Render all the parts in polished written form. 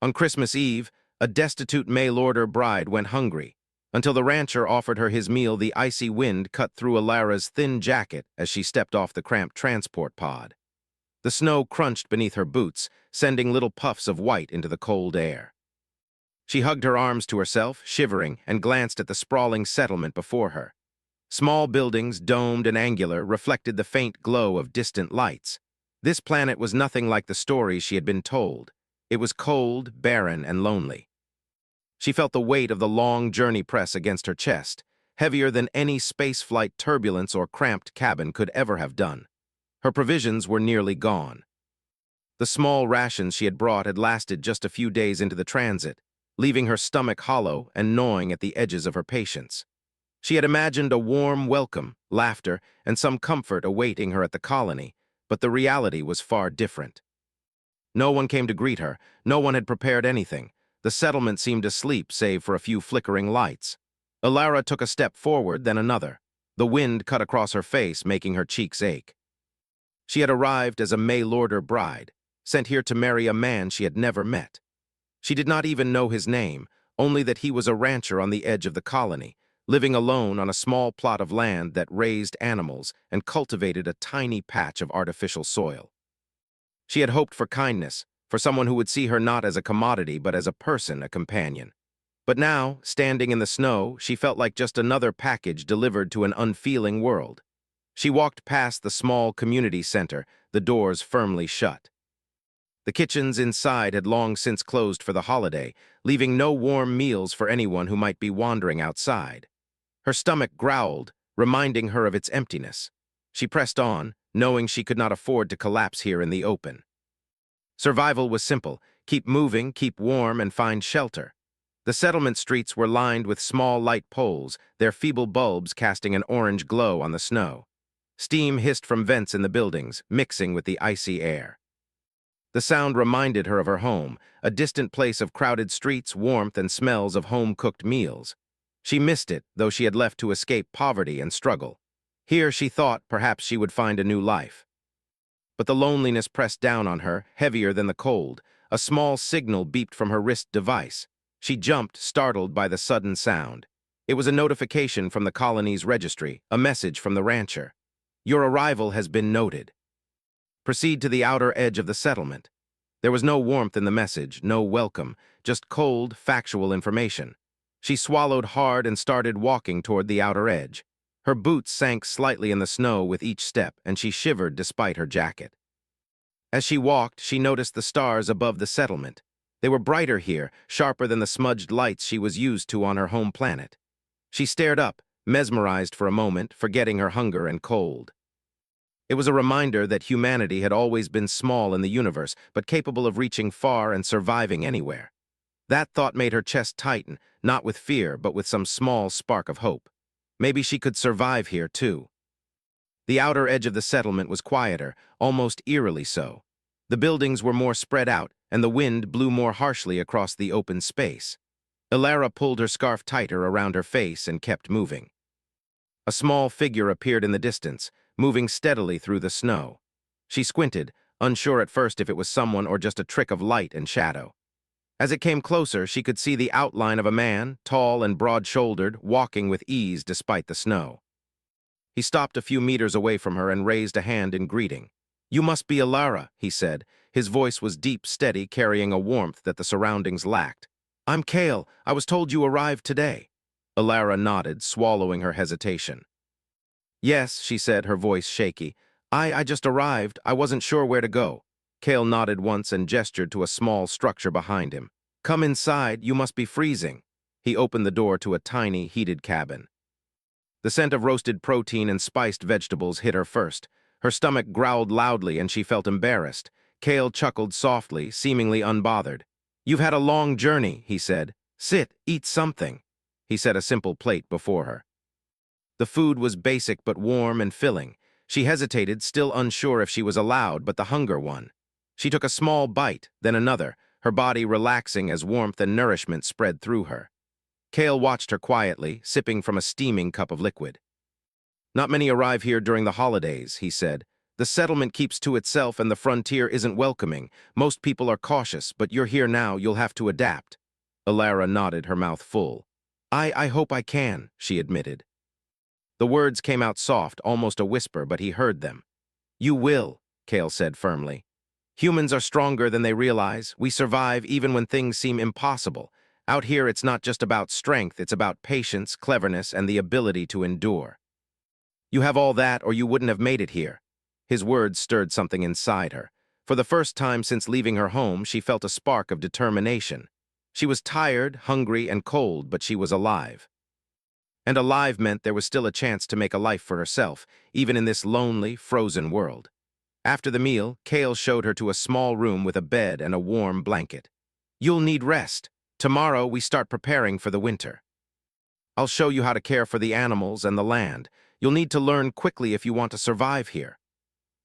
On Christmas Eve, a destitute mail-order bride went hungry, until the rancher offered her his meal. The icy wind cut through Alara's thin jacket as she stepped off the cramped transport pod. The snow crunched beneath her boots, sending little puffs of white into the cold air. She hugged her arms to herself, shivering, and glanced at the sprawling settlement before her. Small buildings, domed and angular, reflected the faint glow of distant lights. This planet was nothing like the stories she had been told. It was cold, barren, and lonely. She felt the weight of the long journey press against her chest, heavier than any spaceflight turbulence or cramped cabin could ever have done. Her provisions were nearly gone. The small rations she had brought had lasted just a few days into the transit, leaving her stomach hollow and gnawing at the edges of her patience. She had imagined a warm welcome, laughter, and some comfort awaiting her at the colony, but the reality was far different. No one came to greet her. No one had prepared anything. The settlement seemed asleep save for a few flickering lights. Alara took a step forward, then another. The wind cut across her face, making her cheeks ache. She had arrived as a mail-order bride, sent here to marry a man she had never met. She did not even know his name, only that he was a rancher on the edge of the colony, living alone on a small plot of land that raised animals and cultivated a tiny patch of artificial soil. She had hoped for kindness, for someone who would see her not as a commodity but as a person, a companion. But now, standing in the snow, she felt like just another package delivered to an unfeeling world. She walked past the small community center, the doors firmly shut. The kitchens inside had long since closed for the holiday, leaving no warm meals for anyone who might be wandering outside. Her stomach growled, reminding her of its emptiness. She pressed on, knowing she could not afford to collapse here in the open. Survival was simple: keep moving, keep warm, and find shelter. The settlement streets were lined with small light poles, their feeble bulbs casting an orange glow on the snow. Steam hissed from vents in the buildings, mixing with the icy air. The sound reminded her of her home, a distant place of crowded streets, warmth, and smells of home-cooked meals. She missed it, though she had left to escape poverty and struggle. Here, she thought, perhaps she would find a new life. But the loneliness pressed down on her, heavier than the cold. A small signal beeped from her wrist device. She jumped, startled by the sudden sound. It was a notification from the colony's registry, a message from the rancher. "Your arrival has been noted. Proceed to the outer edge of the settlement." There was no warmth in the message, no welcome, just cold, factual information. She swallowed hard and started walking toward the outer edge. Her boots sank slightly in the snow with each step, and she shivered despite her jacket. As she walked, she noticed the stars above the settlement. They were brighter here, sharper than the smudged lights she was used to on her home planet. She stared up, mesmerized for a moment, forgetting her hunger and cold. It was a reminder that humanity had always been small in the universe, but capable of reaching far and surviving anywhere. That thought made her chest tighten, not with fear, but with some small spark of hope. Maybe she could survive here, too. The outer edge of the settlement was quieter, almost eerily so. The buildings were more spread out, and the wind blew more harshly across the open space. Alara pulled her scarf tighter around her face and kept moving. A small figure appeared in the distance, moving steadily through the snow. She squinted, unsure at first if it was someone or just a trick of light and shadow. As it came closer, she could see the outline of a man, tall and broad-shouldered, walking with ease despite the snow. He stopped a few meters away from her and raised a hand in greeting. "You must be Alara," he said. His voice was deep, steady, carrying a warmth that the surroundings lacked. "I'm Kale. I was told you arrived today." Alara nodded, swallowing her hesitation. "Yes," she said, her voice shaky. I just arrived. I wasn't sure where to go." Kale nodded once and gestured to a small structure behind him. "Come inside. You must be freezing." He opened the door to a tiny, heated cabin. The scent of roasted protein and spiced vegetables hit her first. Her stomach growled loudly and she felt embarrassed. Kale chuckled softly, seemingly unbothered. "You've had a long journey," he said. "Sit, eat something." He set a simple plate before her. The food was basic but warm and filling. She hesitated, still unsure if she was allowed, but the hunger won. She took a small bite, then another, her body relaxing as warmth and nourishment spread through her. Kale watched her quietly, sipping from a steaming cup of liquid. "Not many arrive here during the holidays," he said. The settlement keeps to itself and the frontier isn't welcoming. Most people are cautious, but you're here now, you'll have to adapt. Alara nodded, her mouth full. I hope I can, she admitted. The words came out soft, almost a whisper, but he heard them. You will, Kale said firmly. Humans are stronger than they realize. We survive even when things seem impossible. Out here, it's not just about strength, it's about patience, cleverness, and the ability to endure. You have all that, or you wouldn't have made it here. His words stirred something inside her. For the first time since leaving her home, she felt a spark of determination. She was tired, hungry, and cold, but she was alive. And alive meant there was still a chance to make a life for herself, even in this lonely, frozen world. After the meal, Kale showed her to a small room with a bed and a warm blanket. You'll need rest. Tomorrow we start preparing for the winter. I'll show you how to care for the animals and the land. You'll need to learn quickly if you want to survive here.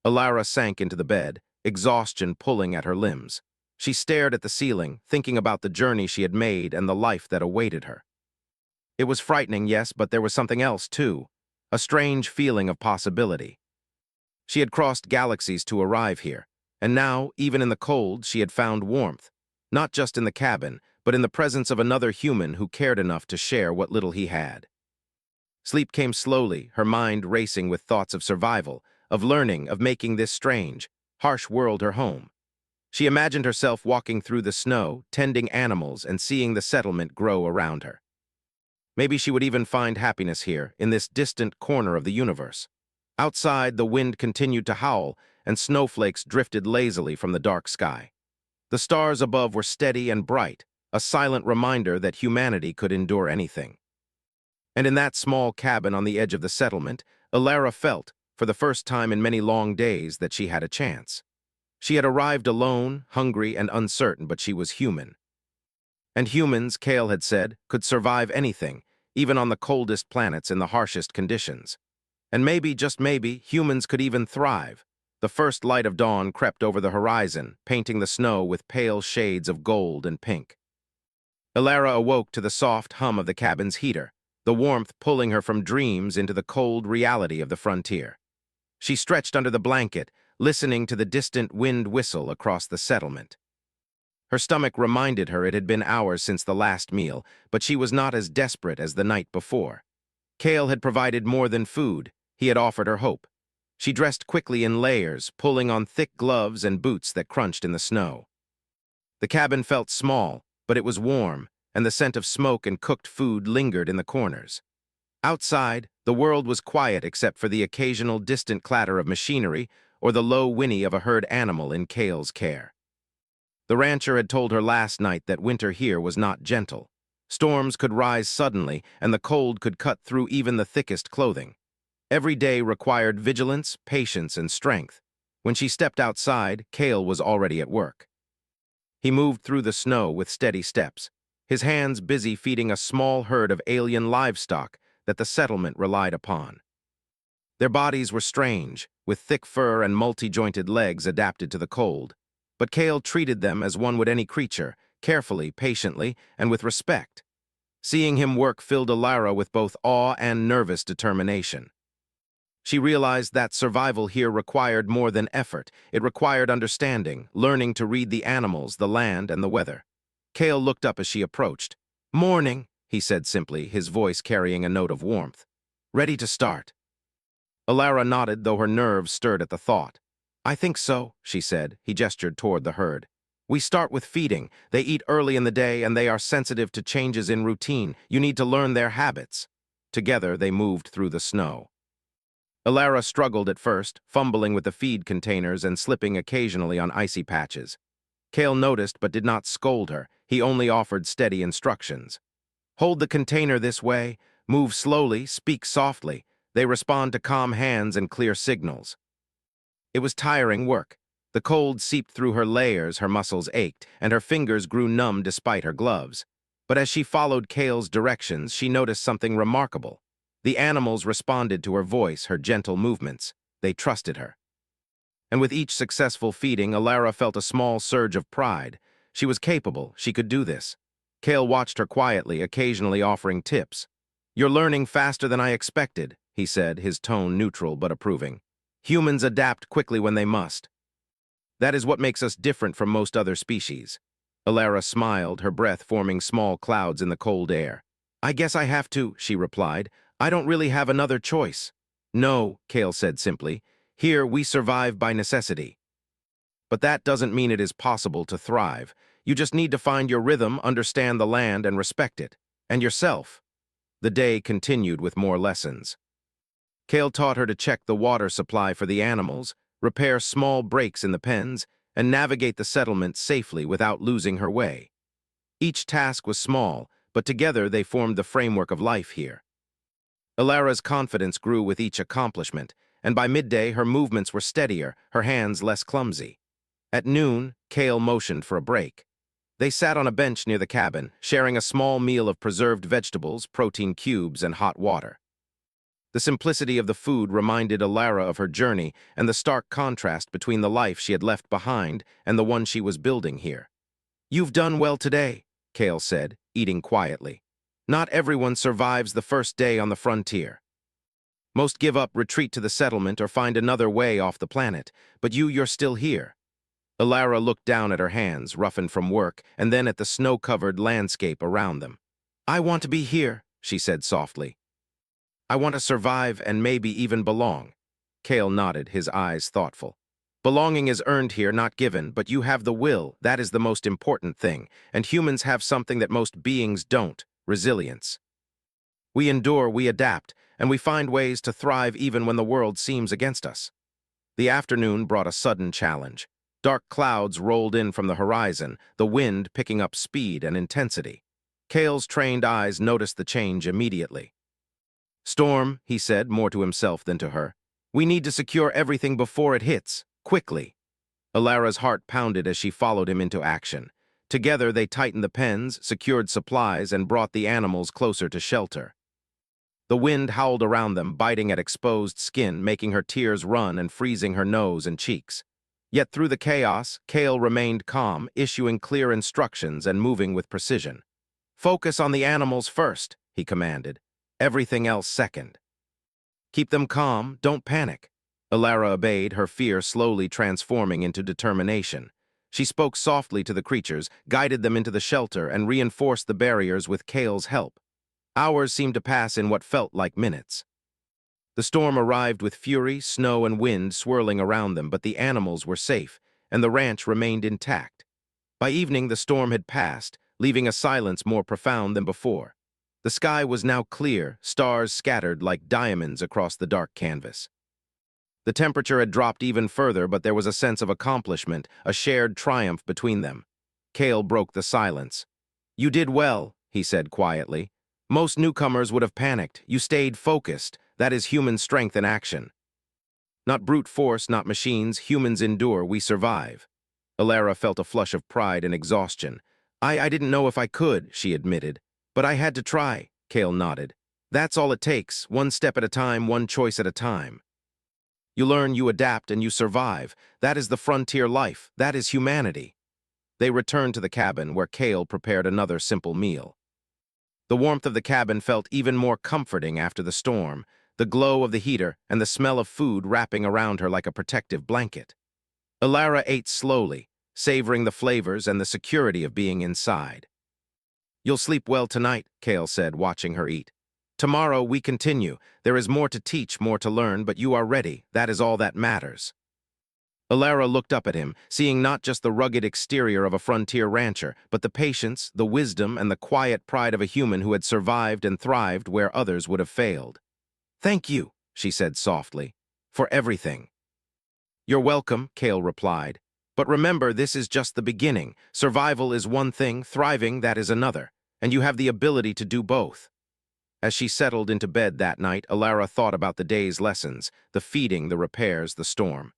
Alara sank into the bed, exhaustion pulling at her limbs. She stared at the ceiling, thinking about the journey she had made and the life that awaited her. It was frightening, yes, but there was something else, too. A strange feeling of possibility. She had crossed galaxies to arrive here, and now, even in the cold, she had found warmth. Not just in the cabin, but in the presence of another human who cared enough to share what little he had. Sleep came slowly, her mind racing with thoughts of survival, of learning, of making this strange, harsh world her home. She imagined herself walking through the snow, tending animals, and seeing the settlement grow around her. Maybe she would even find happiness here, in this distant corner of the universe. Outside, the wind continued to howl, and snowflakes drifted lazily from the dark sky. The stars above were steady and bright, a silent reminder that humanity could endure anything. And in that small cabin on the edge of the settlement, Alara felt, for the first time in many long days, that she had a chance. She had arrived alone, hungry, and uncertain, but she was human. And humans, Kale had said, could survive anything, even on the coldest planets in the harshest conditions. And maybe, just maybe, humans could even thrive. The first light of dawn crept over the horizon, painting the snow with pale shades of gold and pink. Alara awoke to the soft hum of the cabin's heater, the warmth pulling her from dreams into the cold reality of the frontier. She stretched under the blanket, listening to the distant wind whistle across the settlement. Her stomach reminded her it had been hours since the last meal, but she was not as desperate as the night before. Kale had provided more than food. He had offered her hope. She dressed quickly in layers, pulling on thick gloves and boots that crunched in the snow. The cabin felt small, but it was warm, and the scent of smoke and cooked food lingered in the corners. Outside, the world was quiet except for the occasional distant clatter of machinery or the low whinny of a herd animal in Kale's care. The rancher had told her last night that winter here was not gentle. Storms could rise suddenly, and the cold could cut through even the thickest clothing. Every day required vigilance, patience, and strength. When she stepped outside, Kale was already at work. He moved through the snow with steady steps, his hands busy feeding a small herd of alien livestock that the settlement relied upon. Their bodies were strange, with thick fur and multi-jointed legs adapted to the cold. But Kale treated them as one would any creature, carefully, patiently, and with respect. Seeing him work filled Alara with both awe and nervous determination. She realized that survival here required more than effort. It required understanding, learning to read the animals, the land, and the weather. Kale looked up as she approached. "Morning," he said simply, his voice carrying a note of warmth. "Ready to start?" Alara nodded, though her nerves stirred at the thought. "I think so," she said. He gestured toward the herd. "We start with feeding. They eat early in the day, and they are sensitive to changes in routine. You need to learn their habits." Together, they moved through the snow. Alara struggled at first, fumbling with the feed containers and slipping occasionally on icy patches. Kale noticed but did not scold her. He only offered steady instructions. "Hold the container this way. Move slowly, speak softly. They respond to calm hands and clear signals." It was tiring work. The cold seeped through her layers, her muscles ached, and her fingers grew numb despite her gloves. But as she followed Kale's directions, she noticed something remarkable. The animals responded to her voice, her gentle movements. They trusted her. And with each successful feeding, Alara felt a small surge of pride. She was capable, she could do this. Kale watched her quietly, occasionally offering tips. "You're learning faster than I expected," he said, his tone neutral but approving. Humans adapt quickly when they must. That is what makes us different from most other species. Alara smiled, her breath forming small clouds in the cold air. I guess I have to, she replied. I don't really have another choice. No, Kale said simply. Here we survive by necessity. But that doesn't mean it is possible to thrive. You just need to find your rhythm, understand the land, and respect it. And yourself. The day continued with more lessons. Kale taught her to check the water supply for the animals, repair small breaks in the pens, and navigate the settlement safely without losing her way. Each task was small, but together they formed the framework of life here. Alara's confidence grew with each accomplishment, and by midday her movements were steadier, her hands less clumsy. At noon, Kale motioned for a break. They sat on a bench near the cabin, sharing a small meal of preserved vegetables, protein cubes, and hot water. The simplicity of the food reminded Alara of her journey and the stark contrast between the life she had left behind and the one she was building here. You've done well today, Kale said, eating quietly. Not everyone survives the first day on the frontier. Most give up, retreat to the settlement, or find another way off the planet, but you're still here. Alara looked down at her hands, roughened from work, and then at the snow-covered landscape around them. I want to be here, she said softly. I want to survive and maybe even belong. Kale nodded, his eyes thoughtful. Belonging is earned here, not given, but you have the will. That is the most important thing, and humans have something that most beings don't: resilience. We endure, we adapt, and we find ways to thrive even when the world seems against us. The afternoon brought a sudden challenge. Dark clouds rolled in from the horizon, the wind picking up speed and intensity. Kale's trained eyes noticed the change immediately. Storm, he said, more to himself than to her. We need to secure everything before it hits, quickly. Alara's heart pounded as she followed him into action. Together they tightened the pens, secured supplies, and brought the animals closer to shelter. The wind howled around them, biting at exposed skin, making her tears run and freezing her nose and cheeks. Yet through the chaos, Kale remained calm, issuing clear instructions and moving with precision. Focus on the animals first, he commanded. Everything else second. Keep them calm, don't panic. Alara obeyed, her fear slowly transforming into determination. She spoke softly to the creatures, guided them into the shelter, and reinforced the barriers with Kale's help. Hours seemed to pass in what felt like minutes. The storm arrived with fury, snow, and wind swirling around them, but the animals were safe, and the ranch remained intact. By evening, the storm had passed, leaving a silence more profound than before. The sky was now clear, stars scattered like diamonds across the dark canvas. The temperature had dropped even further, but there was a sense of accomplishment, a shared triumph between them. Kale broke the silence. You did well, he said quietly. Most newcomers would have panicked. You stayed focused. That is human strength in action. Not brute force, not machines. Humans endure, we survive. Alara felt a flush of pride and exhaustion. I didn't know if I could, she admitted. But I had to try, Kale nodded. That's all it takes, one step at a time, one choice at a time. You learn, you adapt, and you survive. That is the frontier life. That is humanity. They returned to the cabin, where Kale prepared another simple meal. The warmth of the cabin felt even more comforting after the storm, the glow of the heater and the smell of food wrapping around her like a protective blanket. Alara ate slowly, savoring the flavors and the security of being inside. You'll sleep well tonight, Kale said, watching her eat. Tomorrow we continue. There is more to teach, more to learn, but you are ready. That is all that matters. Alara looked up at him, seeing not just the rugged exterior of a frontier rancher, but the patience, the wisdom, and the quiet pride of a human who had survived and thrived where others would have failed. Thank you, she said softly, for everything. You're welcome, Kale replied. But remember, this is just the beginning. Survival is one thing, thriving, that is another, and you have the ability to do both. As she settled into bed that night, Alara thought about the day's lessons, the feeding, the repairs, the storm.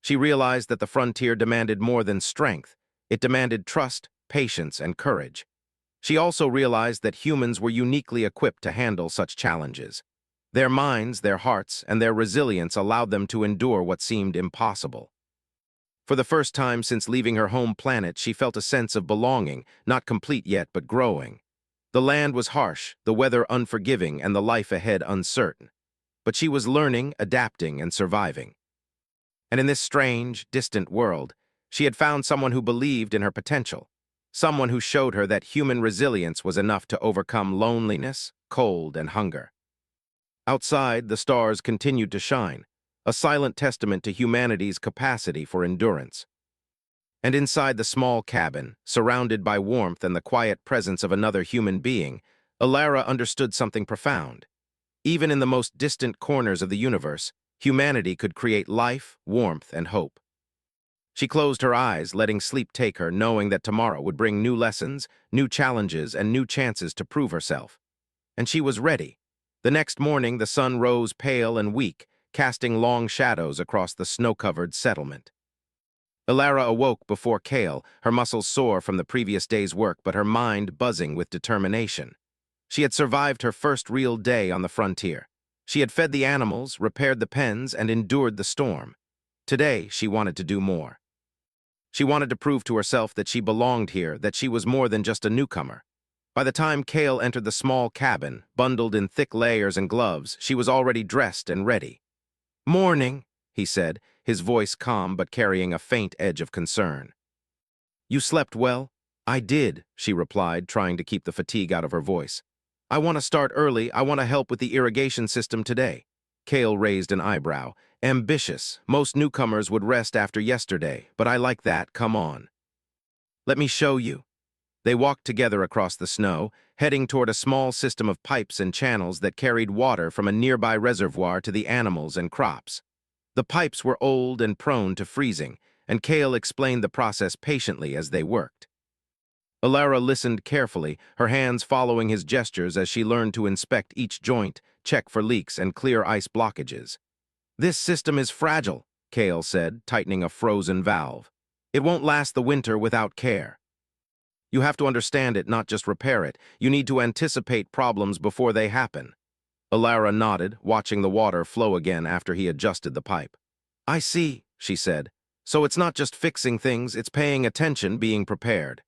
She realized that the frontier demanded more than strength. It demanded trust, patience, and courage. She also realized that humans were uniquely equipped to handle such challenges. Their minds, their hearts, and their resilience allowed them to endure what seemed impossible. For the first time since leaving her home planet, she felt a sense of belonging, not complete yet, but growing. The land was harsh, the weather unforgiving, and the life ahead uncertain. but she was learning, adapting, and surviving. And in this strange, distant world, she had found someone who believed in her potential, someone who showed her that human resilience was enough to overcome loneliness, cold, and hunger. Outside, the stars continued to shine, a silent testament to humanity's capacity for endurance. And inside the small cabin, surrounded by warmth and the quiet presence of another human being, Alara understood something profound. Even in the most distant corners of the universe, humanity could create life, warmth, and hope. She closed her eyes, letting sleep take her, knowing that tomorrow would bring new lessons, new challenges, and new chances to prove herself. And she was ready. The next morning, the sun rose pale and weak, casting long shadows across the snow-covered settlement. Alara awoke before Kale, her muscles sore from the previous day's work, but her mind buzzing with determination. She had survived her first real day on the frontier. She had fed the animals, repaired the pens, and endured the storm. Today, she wanted to do more. She wanted to prove to herself that she belonged here, that she was more than just a newcomer. By the time Kale entered the small cabin, bundled in thick layers and gloves, she was already dressed and ready. "Morning," he said, his voice calm but carrying a faint edge of concern. "You slept well?" "I did," she replied, trying to keep the fatigue out of her voice. "I want to start early. I want to help with the irrigation system today." Kale raised an eyebrow. "Ambitious. Most newcomers would rest after yesterday, but I like that. Come on. Let me show you." They walked together across the snow, heading toward a small system of pipes and channels that carried water from a nearby reservoir to the animals and crops. The pipes were old and prone to freezing, and Kale explained the process patiently as they worked. Alara listened carefully, her hands following his gestures as she learned to inspect each joint, check for leaks, and clear ice blockages. "This system is fragile," Kale said, tightening a frozen valve. "It won't last the winter without care. You have to understand it, not just repair it. You need to anticipate problems before they happen." Alara nodded, watching the water flow again after he adjusted the pipe. "I see," she said. "So it's not just fixing things, it's paying attention, being prepared."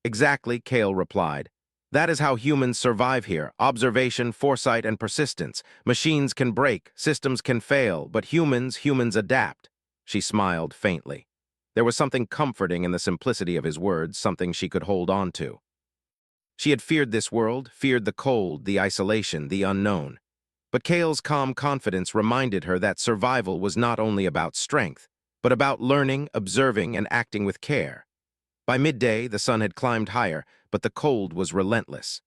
"Exactly," Kale replied. "That is how humans survive here. Observation, foresight, and persistence. Machines can break, systems can fail, but humans adapt." She smiled faintly. There was something comforting in the simplicity of his words, something she could hold on to. She had feared this world, feared the cold, the isolation, the unknown. But Kale's calm confidence reminded her that survival was not only about strength, but about learning, observing, and acting with care. By midday, the sun had climbed higher, but the cold was relentless.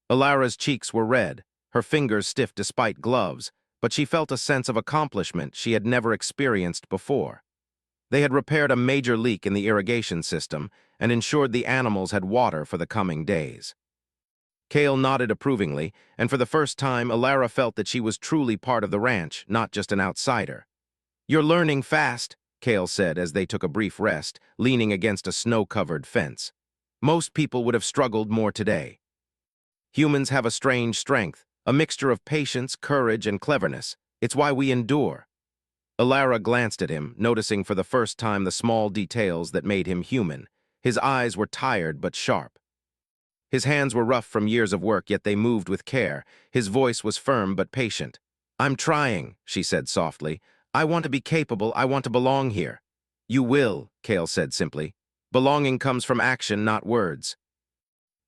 Alara's cheeks were red, her fingers stiff despite gloves, but she felt a sense of accomplishment she had never experienced before. They had repaired a major leak in the irrigation system and ensured the animals had water for the coming days. Kale nodded approvingly, and for the first time, Alara felt that she was truly part of the ranch, not just an outsider. "You're learning fast," Kale said as they took a brief rest, leaning against a snow-covered fence. "Most people would have struggled more today. Humans have a strange strength, a mixture of patience, courage, and cleverness. It's why we endure." Alara glanced at him, noticing for the first time the small details that made him human. His eyes were tired but sharp. His hands were rough from years of work, yet they moved with care. His voice was firm but patient. "I'm trying," she said softly. "I want to be capable. I want to belong here." "You will," Kale said simply. "Belonging comes from action, not words.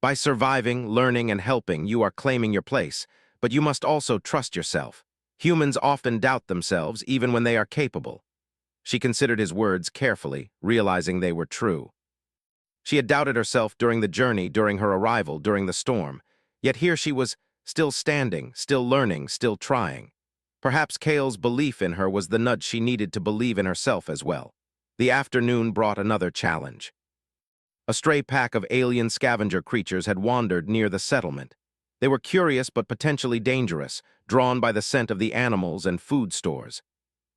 By surviving, learning, and helping, you are claiming your place, but you must also trust yourself. Humans often doubt themselves, even when they are capable." She considered his words carefully, realizing they were true. She had doubted herself during the journey, during her arrival, during the storm. Yet here she was, still standing, still learning, still trying. Perhaps Kale's belief in her was the nudge she needed to believe in herself as well. The afternoon brought another challenge. A stray pack of alien scavenger creatures had wandered near the settlement. They were curious but potentially dangerous, drawn by the scent of the animals and food stores.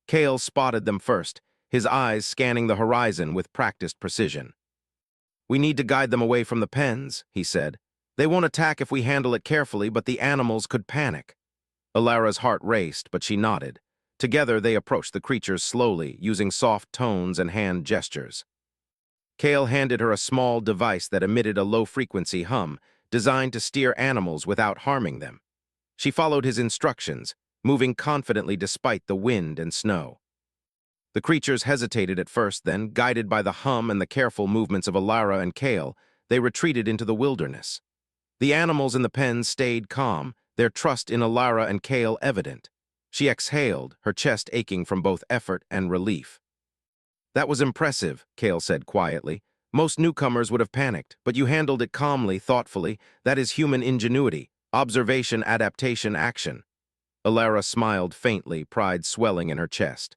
Kale spotted them first, his eyes scanning the horizon with practiced precision. "We need to guide them away from the pens," he said. "They won't attack if we handle it carefully, but the animals could panic." Alara's heart raced, but she nodded. Together they approached the creatures slowly, using soft tones and hand gestures. Kale handed her a small device that emitted a low-frequency hum, designed to steer animals without harming them. She followed his instructions, moving confidently despite the wind and snow. The creatures hesitated at first, then, guided by the hum and the careful movements of Alara and Kale, they retreated into the wilderness. The animals in the pen stayed calm, their trust in Alara and Kale evident. She exhaled, her chest aching from both effort and relief. "That was impressive," Kale said quietly. "Most newcomers would have panicked, but you handled it calmly, thoughtfully. That is human ingenuity, observation, adaptation, action." Alara smiled faintly, pride swelling in her chest.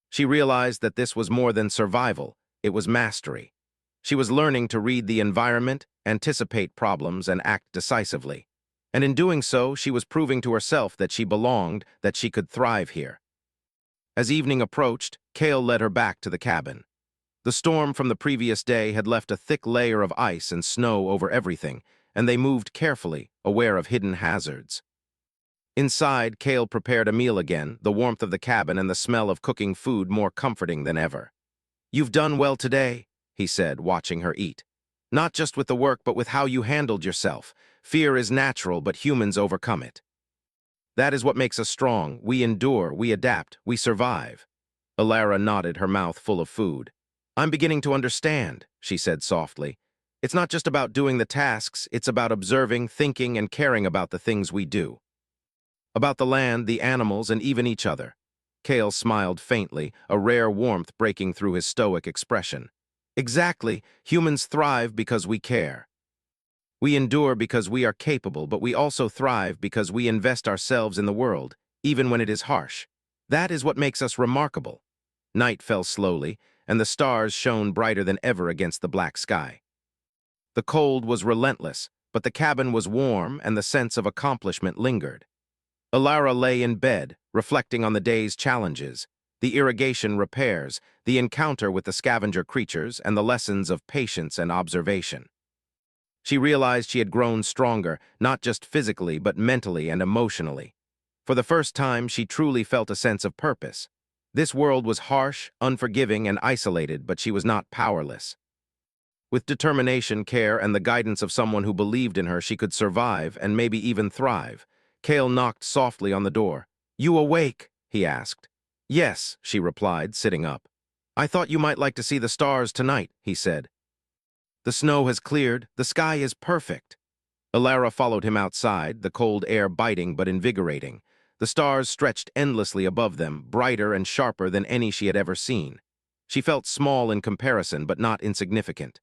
She realized that this was more than survival, it was mastery. She was learning to read the environment, anticipate problems, and act decisively. And in doing so, she was proving to herself that she belonged, that she could thrive here. As evening approached, Kale led her back to the cabin. The storm from the previous day had left a thick layer of ice and snow over everything, and they moved carefully, aware of hidden hazards. Inside, Kale prepared a meal again, the warmth of the cabin and the smell of cooking food more comforting than ever. "You've done well today," he said, watching her eat. "Not just with the work, but with how you handled yourself. Fear is natural, but humans overcome it. That is what makes us strong. We endure, we adapt, we survive." Alara nodded, her mouth full of food. "I'm beginning to understand," she said softly. "It's not just about doing the tasks, it's about observing, thinking, and caring about the things we do. About the land, the animals, and even each other." Kale smiled faintly, a rare warmth breaking through his stoic expression. "Exactly. Humans thrive because we care. We endure because we are capable, but we also thrive because we invest ourselves in the world, even when it is harsh. That is what makes us remarkable." Night fell slowly, and the stars shone brighter than ever against the black sky. The cold was relentless, but the cabin was warm and the sense of accomplishment lingered. Alara lay in bed, reflecting on the day's challenges, the irrigation repairs, the encounter with the scavenger creatures, and the lessons of patience and observation. She realized she had grown stronger, not just physically, but mentally and emotionally. For the first time, she truly felt a sense of purpose. This world was harsh, unforgiving, and isolated, but she was not powerless. With determination, care, and the guidance of someone who believed in her, she could survive and maybe even thrive. Kale knocked softly on the door. "You awake?" he asked. "Yes," she replied, sitting up. "I thought you might like to see the stars tonight," he said. "The snow has cleared, the sky is perfect." Alara followed him outside, the cold air biting but invigorating. The stars stretched endlessly above them, brighter and sharper than any she had ever seen. She felt small in comparison, but not insignificant.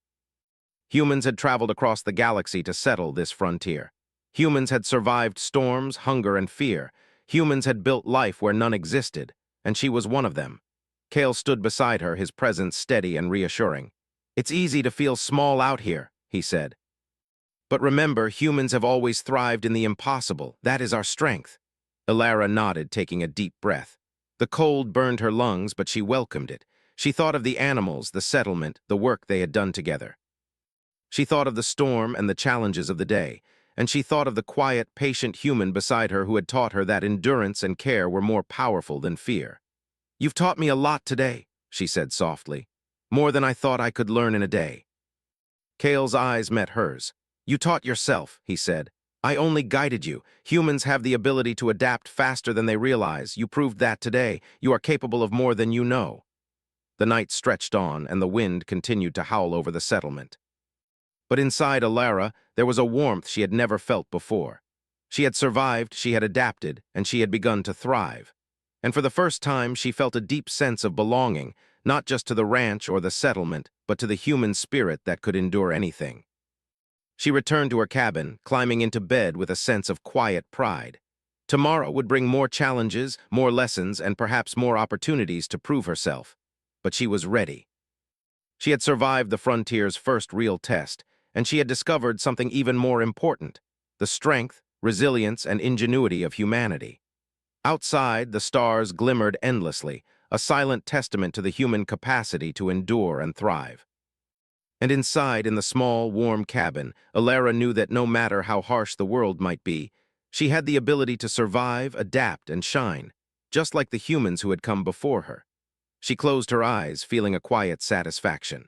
Humans had traveled across the galaxy to settle this frontier. Humans had survived storms, hunger, and fear. Humans had built life where none existed, and she was one of them. Kale stood beside her, his presence steady and reassuring. "It's easy to feel small out here," he said. "But remember, humans have always thrived in the impossible. That is our strength." Alara nodded, taking a deep breath. The cold burned her lungs, but she welcomed it. She thought of the animals, the settlement, the work they had done together. She thought of the storm and the challenges of the day, and she thought of the quiet, patient human beside her who had taught her that endurance and care were more powerful than fear. "You've taught me a lot today," she said softly. "More than I thought I could learn in a day." Kale's eyes met hers. "You taught yourself," he said. "I only guided you. Humans have the ability to adapt faster than they realize. You proved that today. You are capable of more than you know." The night stretched on, and the wind continued to howl over the settlement. But inside Alara, there was a warmth she had never felt before. She had survived, she had adapted, and she had begun to thrive. And for the first time, she felt a deep sense of belonging, not just to the ranch or the settlement, but to the human spirit that could endure anything. She returned to her cabin, climbing into bed with a sense of quiet pride. Tomorrow would bring more challenges, more lessons, and perhaps more opportunities to prove herself. But she was ready. She had survived the frontier's first real test, and she had discovered something even more important: the strength, resilience, and ingenuity of humanity. Outside, the stars glimmered endlessly, a silent testament to the human capacity to endure and thrive. And inside, in the small, warm cabin, Alara knew that no matter how harsh the world might be, she had the ability to survive, adapt, and shine, just like the humans who had come before her. She closed her eyes, feeling a quiet satisfaction.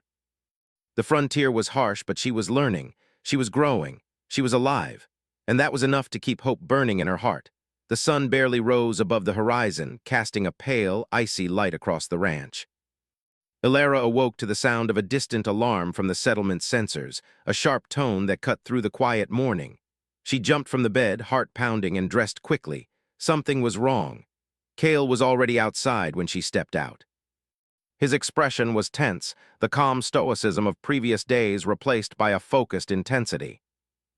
The frontier was harsh, but she was learning, she was growing, she was alive, and that was enough to keep hope burning in her heart. The sun barely rose above the horizon, casting a pale, icy light across the ranch. Ilara awoke to the sound of a distant alarm from the settlement's sensors, a sharp tone that cut through the quiet morning. She jumped from the bed, heart pounding, and dressed quickly. Something was wrong. Cale was already outside when she stepped out. His expression was tense, the calm stoicism of previous days replaced by a focused intensity.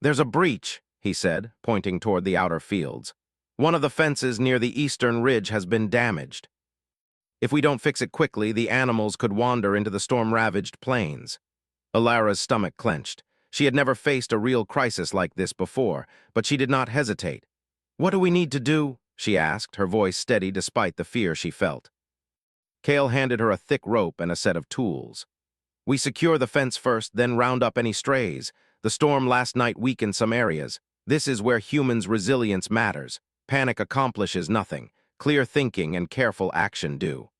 "There's a breach," he said, pointing toward the outer fields. "One of the fences near the eastern ridge has been damaged. If we don't fix it quickly, the animals could wander into the storm-ravaged plains." Ilara's stomach clenched. She had never faced a real crisis like this before, but she did not hesitate. "What do we need to do?" she asked, her voice steady despite the fear she felt. Cale handed her a thick rope and a set of tools. "We secure the fence first, then round up any strays. The storm last night weakened some areas. This is where humans' resilience matters. Panic accomplishes nothing. Clear thinking and careful action do."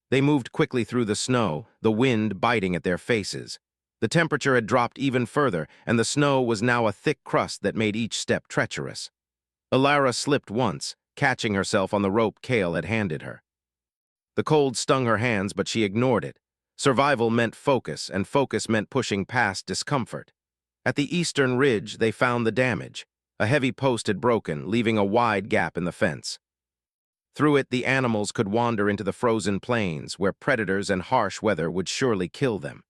They moved quickly through the snow, the wind biting at their faces. The temperature had dropped even further, and the snow was now a thick crust that made each step treacherous. Ilara slipped once, catching herself on the rope Cale had handed her. The cold stung her hands, but she ignored it. Survival meant focus, and focus meant pushing past discomfort. At the eastern ridge, they found the damage. A heavy post had broken, leaving a wide gap in the fence. Through it, the animals could wander into the frozen plains, where predators and harsh weather would surely kill them.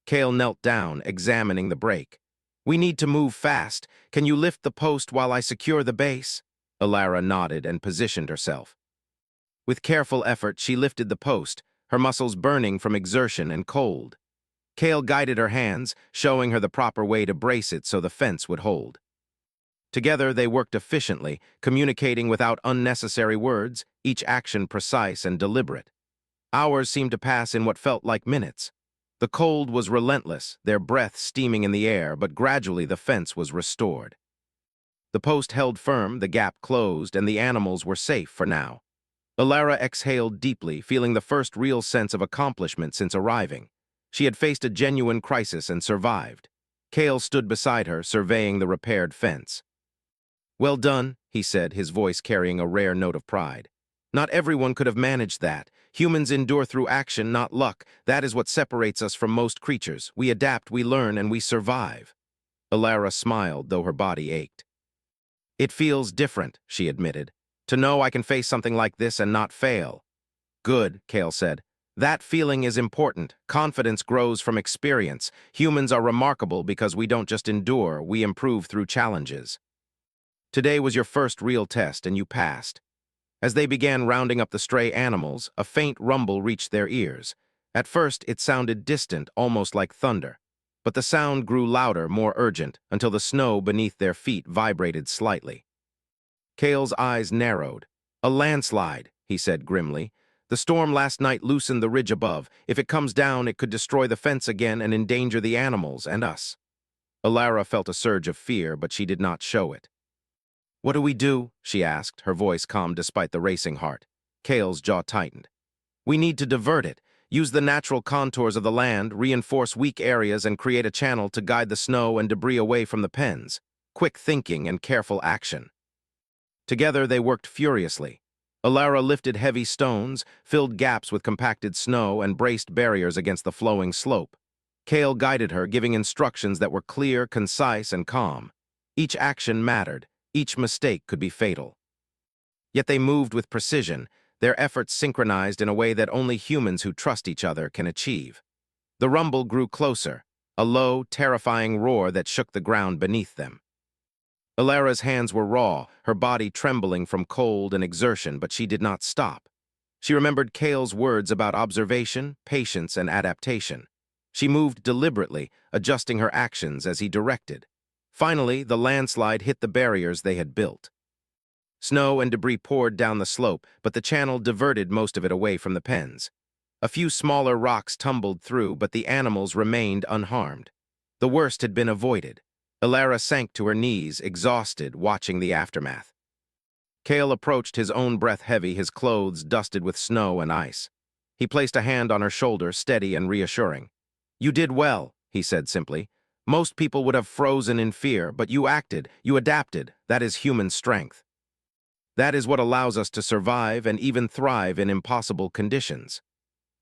Cale knelt down, examining the break. "We need to move fast. Can you lift the post while I secure the base?" Ilara nodded and positioned herself. With careful effort, she lifted the post, her muscles burning from exertion and cold. Cale guided her hands, showing her the proper way to brace it so the fence would hold. Together, they worked efficiently, communicating without unnecessary words, each action precise and deliberate. Hours seemed to pass in what felt like minutes. The cold was relentless, their breath steaming in the air, but gradually the fence was restored. The post held firm, the gap closed, and the animals were safe for now. Ilara exhaled deeply, feeling the first real sense of accomplishment since arriving. She had faced a genuine crisis and survived. Cale stood beside her, surveying the repaired fence. "Well done," he said, his voice carrying a rare note of pride. "Not everyone could have managed that. Humans endure through action, not luck. That is what separates us from most creatures. We adapt, we learn, and we survive." Ilara smiled, though her body ached. "It feels different," she admitted, "to know I can face something like this and not fail." "Good," Cale said. "That feeling is important. Confidence grows from experience. Humans are remarkable because we don't just endure, we improve through challenges. Today was your first real test, and you passed." As they began rounding up the stray animals, a faint rumble reached their ears. At first, it sounded distant, almost like thunder. But the sound grew louder, more urgent, until the snow beneath their feet vibrated slightly. Cale's eyes narrowed. "A landslide," he said grimly. "The storm last night loosened the ridge above. If it comes down, it could destroy the fence again and endanger the animals and us." Ilara felt a surge of fear, but she did not show it. "What do we do?" she asked, her voice calm despite the racing heart. Cale's jaw tightened. "We need to divert it. Use the natural contours of the land, reinforce weak areas, and create a channel to guide the snow and debris away from the pens. Quick thinking and careful action." Together, they worked furiously. Ilara lifted heavy stones, filled gaps with compacted snow, and braced barriers against the flowing slope. Cale guided her, giving instructions that were clear, concise, and calm. Each action mattered. Each mistake could be fatal. Yet they moved with precision, their efforts synchronized in a way that only humans who trust each other can achieve. The rumble grew closer, a low, terrifying roar that shook the ground beneath them. Ilara's hands were raw, her body trembling from cold and exertion, but she did not stop. She remembered Cale's words about observation, patience, and adaptation. She moved deliberately, adjusting her actions as he directed. Finally, the landslide hit the barriers they had built. Snow and debris poured down the slope, but the channel diverted most of it away from the pens. A few smaller rocks tumbled through, but the animals remained unharmed. The worst had been avoided. Ilara sank to her knees, exhausted, watching the aftermath. Cale approached, his own breath heavy, his clothes dusted with snow and ice. He placed a hand on her shoulder, steady and reassuring. "You did well," he said simply. "Most people would have frozen in fear, but you acted, you adapted. That is human strength." That is what allows us to survive and even thrive in impossible conditions.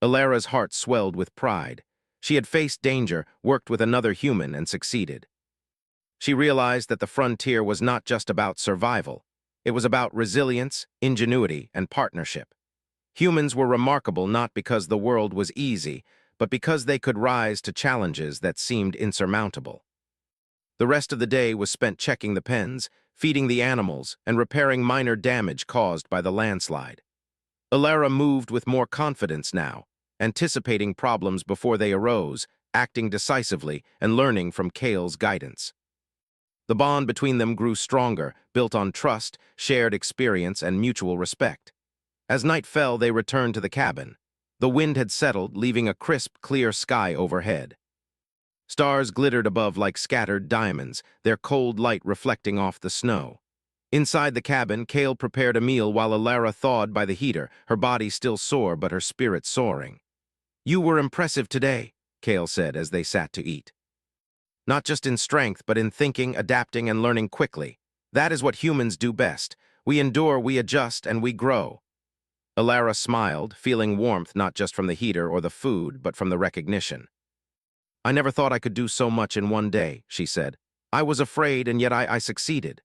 Alara's heart swelled with pride. She had faced danger, worked with another human, and succeeded. She realized that the frontier was not just about survival. It was about resilience, ingenuity, and partnership. Humans were remarkable not because the world was easy, but because they could rise to challenges that seemed insurmountable. The rest of the day was spent checking the pens, feeding the animals, and repairing minor damage caused by the landslide. Alara moved with more confidence now, anticipating problems before they arose, acting decisively, and learning from Kale's guidance. The bond between them grew stronger, built on trust, shared experience, and mutual respect. As night fell, they returned to the cabin. The wind had settled, leaving a crisp, clear sky overhead. Stars glittered above like scattered diamonds, their cold light reflecting off the snow. Inside the cabin, Kale prepared a meal while Alara thawed by the heater, her body still sore but her spirit soaring. "You were impressive today," Kale said as they sat to eat. "Not just in strength, but in thinking, adapting, and learning quickly. That is what humans do best. We endure, we adjust, and we grow." Alara smiled, feeling warmth not just from the heater or the food, but from the recognition. "I never thought I could do so much in one day," she said. "I was afraid, and yet I succeeded."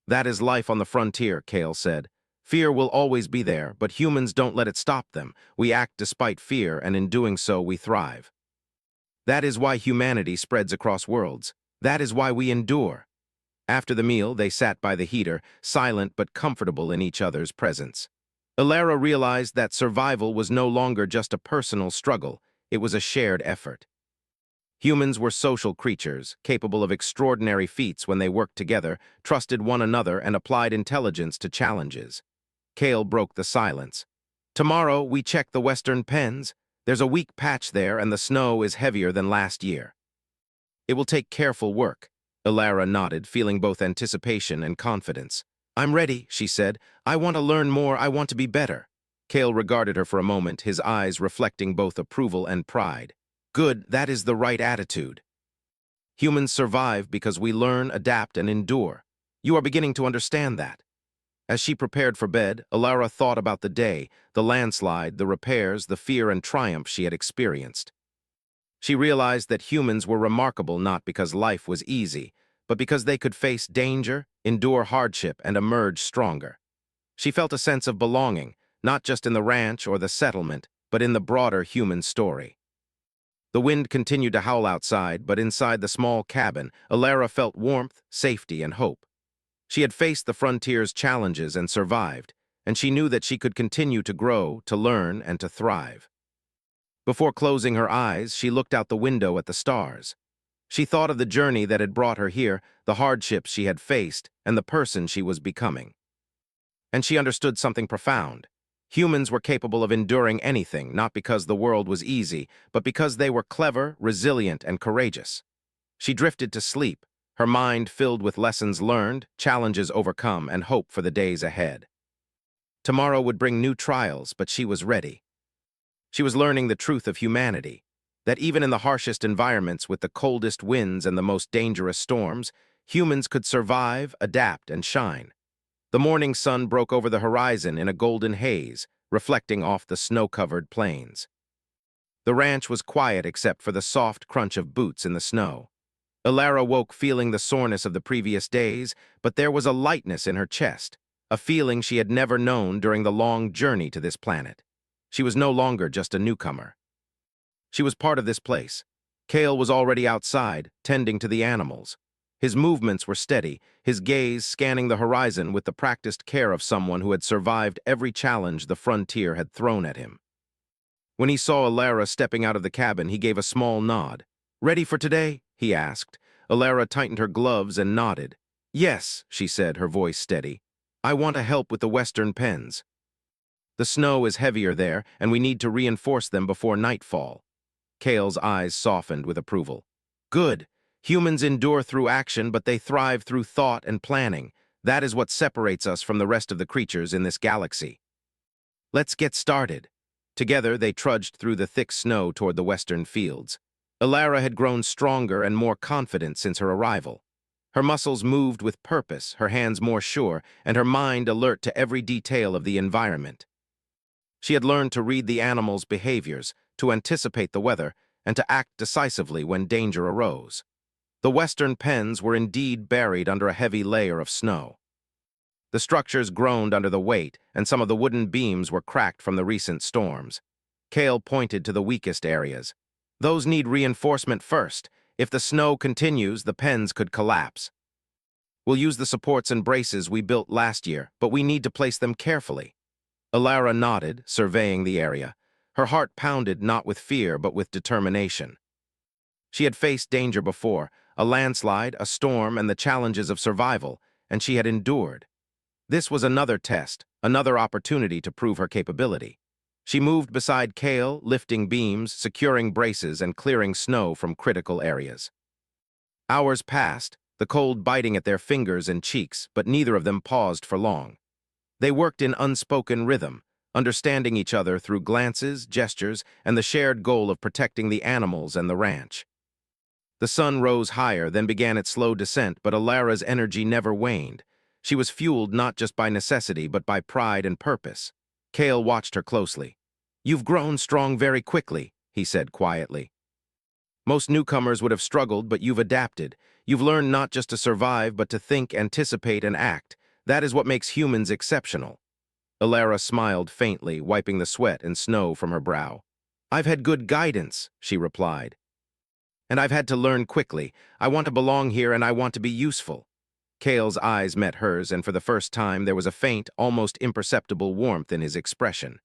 "That is life on the frontier," Kale said. "Fear will always be there, but humans don't let it stop them. We act despite fear, and in doing so, we thrive. That is why humanity spreads across worlds. That is why we endure." After the meal, they sat by the heater, silent but comfortable in each other's presence. Alara realized that survival was no longer just a personal struggle, it was a shared effort. Humans were social creatures, capable of extraordinary feats when they worked together, trusted one another, and applied intelligence to challenges. Kale broke the silence. "Tomorrow, we check the western pens. There's a weak patch there, and the snow is heavier than last year." "It will take careful work." Alara nodded, feeling both anticipation and confidence. "I'm ready," she said. "I want to learn more, I want to be better." Kale regarded her for a moment, his eyes reflecting both approval and pride. "Good, that is the right attitude. Humans survive because we learn, adapt, and endure. You are beginning to understand that." As she prepared for bed, Alara thought about the day, the landslide, the repairs, the fear and triumph she had experienced. She realized that humans were remarkable not because life was easy, but because they could face danger, endure hardship, and emerge stronger. She felt a sense of belonging, not just in the ranch or the settlement, but in the broader human story. The wind continued to howl outside, but inside the small cabin, Alara felt warmth, safety, and hope. She had faced the frontier's challenges and survived, and she knew that she could continue to grow, to learn, and to thrive. Before closing her eyes, she looked out the window at the stars. She thought of the journey that had brought her here, the hardships she had faced, and the person she was becoming. And she understood something profound. Humans were capable of enduring anything, not because the world was easy, but because they were clever, resilient, and courageous. She drifted to sleep, her mind filled with lessons learned, challenges overcome, and hope for the days ahead. Tomorrow would bring new trials, but she was ready. She was learning the truth of humanity, that even in the harshest environments with the coldest winds and the most dangerous storms, humans could survive, adapt, and shine. The morning sun broke over the horizon in a golden haze, reflecting off the snow-covered plains. The ranch was quiet except for the soft crunch of boots in the snow. Alara woke feeling the soreness of the previous days, but there was a lightness in her chest, a feeling she had never known during the long journey to this planet. She was no longer just a newcomer. She was part of this place. Kale was already outside, tending to the animals. His movements were steady, his gaze scanning the horizon with the practiced care of someone who had survived every challenge the frontier had thrown at him. When he saw Alara stepping out of the cabin, he gave a small nod. "Ready for today?" he asked. Alara tightened her gloves and nodded. "Yes," she said, her voice steady. "I want to help with the western pens. The snow is heavier there, and we need to reinforce them before nightfall." Kale's eyes softened with approval. "Good. Humans endure through action, but they thrive through thought and planning. That is what separates us from the rest of the creatures in this galaxy. Let's get started." Together, they trudged through the thick snow toward the western fields. Alara had grown stronger and more confident since her arrival. Her muscles moved with purpose, her hands more sure, and her mind alert to every detail of the environment. She had learned to read the animals' behaviors, to anticipate the weather, and to act decisively when danger arose. The western pens were indeed buried under a heavy layer of snow. The structures groaned under the weight, and some of the wooden beams were cracked from the recent storms. Cale pointed to the weakest areas. Those need reinforcement first. If the snow continues, the pens could collapse. We'll use the supports and braces we built last year, but we need to place them carefully. Alara nodded, surveying the area. Her heart pounded not with fear, but with determination. She had faced danger before, a landslide, a storm, and the challenges of survival, and she had endured. This was another test, another opportunity to prove her capability. She moved beside Cale, lifting beams, securing braces, and clearing snow from critical areas. Hours passed, the cold biting at their fingers and cheeks, but neither of them paused for long. They worked in unspoken rhythm, understanding each other through glances, gestures, and the shared goal of protecting the animals and the ranch. The sun rose higher, then began its slow descent, but Alara's energy never waned. She was fueled not just by necessity, but by pride and purpose. Cale watched her closely. "You've grown strong very quickly," he said quietly. "Most newcomers would have struggled, but you've adapted. You've learned not just to survive, but to think, anticipate, and act. That is what makes humans exceptional." Alara smiled faintly, wiping the sweat and snow from her brow. "I've had good guidance," she replied. "And I've had to learn quickly. I want to belong here and I want to be useful." Cale's eyes met hers, and for the first time there was a faint, almost imperceptible warmth in his expression.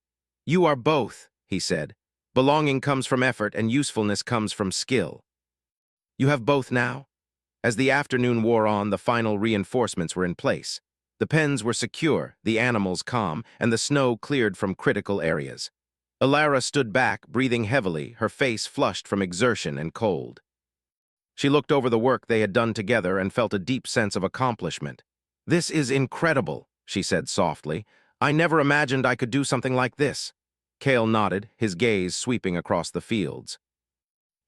"You are both," he said. "Belonging comes from effort and usefulness comes from skill. You have both now?" As the afternoon wore on, the final reinforcements were in place. The pens were secure, the animals calm, and the snow cleared from critical areas. Alara stood back, breathing heavily, her face flushed from exertion and cold. She looked over the work they had done together and felt a deep sense of accomplishment. "This is incredible," she said softly. "I never imagined I could do something like this." Cale nodded, his gaze sweeping across the fields.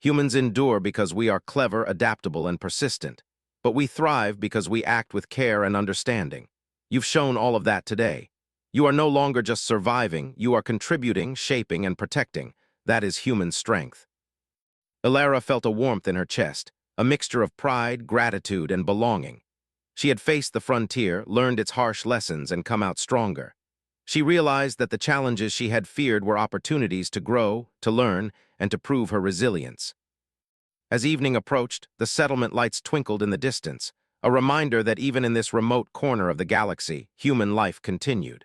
"Humans endure because we are clever, adaptable, and persistent. But we thrive because we act with care and understanding. You've shown all of that today. You are no longer just surviving, you are contributing, shaping, and protecting. That is human strength." Alara felt a warmth in her chest, a mixture of pride, gratitude, and belonging. She had faced the frontier, learned its harsh lessons, and come out stronger. She realized that the challenges she had feared were opportunities to grow, to learn, and to prove her resilience. As evening approached, the settlement lights twinkled in the distance, a reminder that even in this remote corner of the galaxy, human life continued.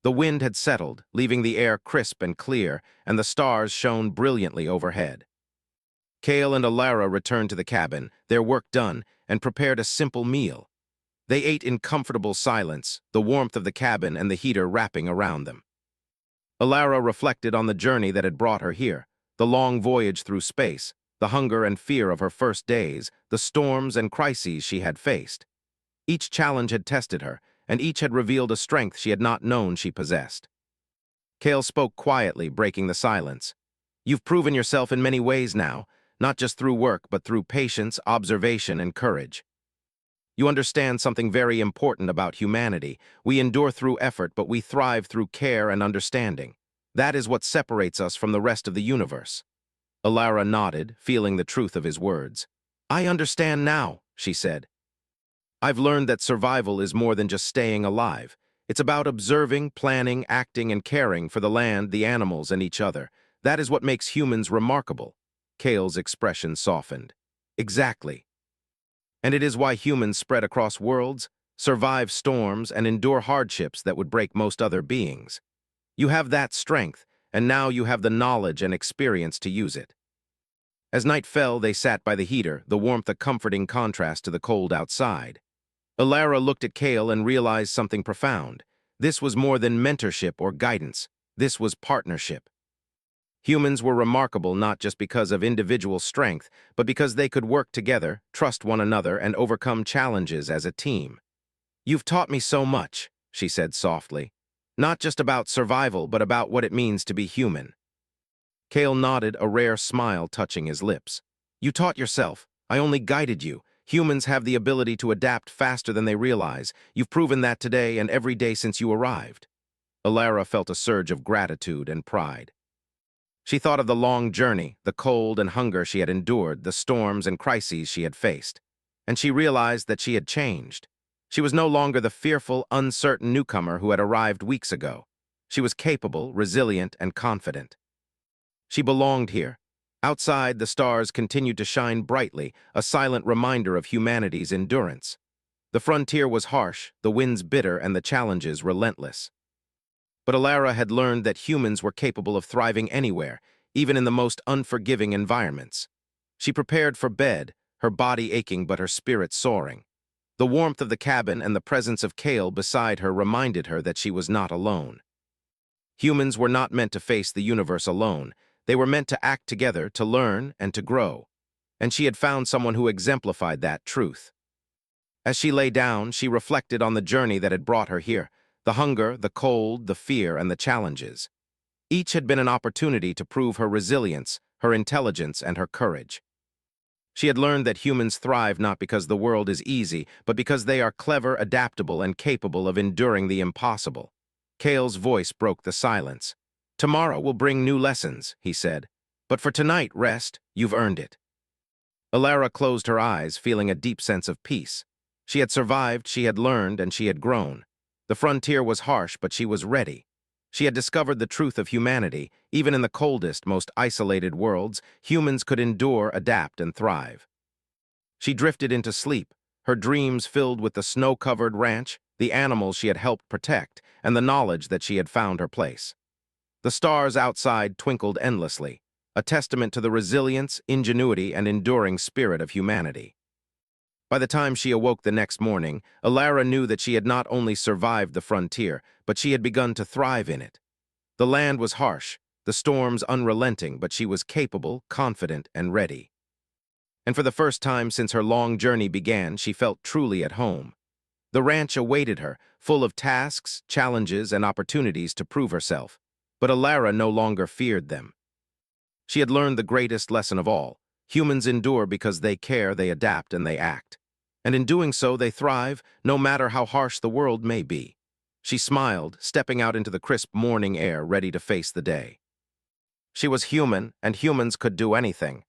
The wind had settled, leaving the air crisp and clear, and the stars shone brilliantly overhead. Cale and Alara returned to the cabin, their work done, and prepared a simple meal. They ate in comfortable silence, the warmth of the cabin and the heater wrapping around them. Alara reflected on the journey that had brought her here, the long voyage through space, the hunger and fear of her first days, the storms and crises she had faced. Each challenge had tested her, and each had revealed a strength she had not known she possessed. Cale spoke quietly, breaking the silence. "You've proven yourself in many ways now, not just through work, but through patience, observation, and courage. You understand something very important about humanity. We endure through effort, but we thrive through care and understanding. That is what separates us from the rest of the universe." Alara nodded, feeling the truth of his words. "I understand now," she said. "I've learned that survival is more than just staying alive. It's about observing, planning, acting, and caring for the land, the animals, and each other. That is what makes humans remarkable." Cale's expression softened. "Exactly. And it is why humans spread across worlds, survive storms, and endure hardships that would break most other beings. You have that strength, and now you have the knowledge and experience to use it." As night fell, they sat by the heater, the warmth a comforting contrast to the cold outside. Alara looked at Cale and realized something profound. This was more than mentorship or guidance. This was partnership. Humans were remarkable not just because of individual strength, but because they could work together, trust one another, and overcome challenges as a team. "You've taught me so much," she said softly. "Not just about survival, but about what it means to be human." Cale nodded, a rare smile touching his lips. "You taught yourself. I only guided you. Humans have the ability to adapt faster than they realize. You've proven that today and every day since you arrived. Alara felt a surge of gratitude and pride. She thought of the long journey, the cold and hunger she had endured, the storms and crises she had faced. And she realized that she had changed. She was no longer the fearful, uncertain newcomer who had arrived weeks ago. She was capable, resilient, and confident. She belonged here. Outside, the stars continued to shine brightly, a silent reminder of humanity's endurance. The frontier was harsh, the winds bitter, and the challenges relentless. But Alara had learned that humans were capable of thriving anywhere, even in the most unforgiving environments. She prepared for bed, her body aching but her spirit soaring. The warmth of the cabin and the presence of Kale beside her reminded her that she was not alone. Humans were not meant to face the universe alone. They were meant to act together, to learn, and to grow. And she had found someone who exemplified that truth. As she lay down, she reflected on the journey that had brought her here, the hunger, the cold, the fear, and the challenges. Each had been an opportunity to prove her resilience, her intelligence, and her courage. She had learned that humans thrive not because the world is easy, but because they are clever, adaptable, and capable of enduring the impossible. Kale's voice broke the silence. "Tomorrow will bring new lessons," he said. "But for tonight, rest. You've earned it." Alara closed her eyes, feeling a deep sense of peace. She had survived, she had learned, and she had grown. The frontier was harsh, but she was ready. She had discovered the truth of humanity. Even in the coldest, most isolated worlds, humans could endure, adapt, and thrive. She drifted into sleep, her dreams filled with the snow-covered ranch, the animals she had helped protect, and the knowledge that she had found her place. The stars outside twinkled endlessly, a testament to the resilience, ingenuity, and enduring spirit of humanity. By the time she awoke the next morning, Alara knew that she had not only survived the frontier, but she had begun to thrive in it. The land was harsh, the storms unrelenting, but she was capable, confident, and ready. And for the first time since her long journey began, she felt truly at home. The ranch awaited her, full of tasks, challenges, and opportunities to prove herself. But Alara no longer feared them. She had learned the greatest lesson of all. Humans endure because they care, they adapt, and they act. And in doing so, they thrive, no matter how harsh the world may be. She smiled, stepping out into the crisp morning air, ready to face the day. She was human, and humans could do anything.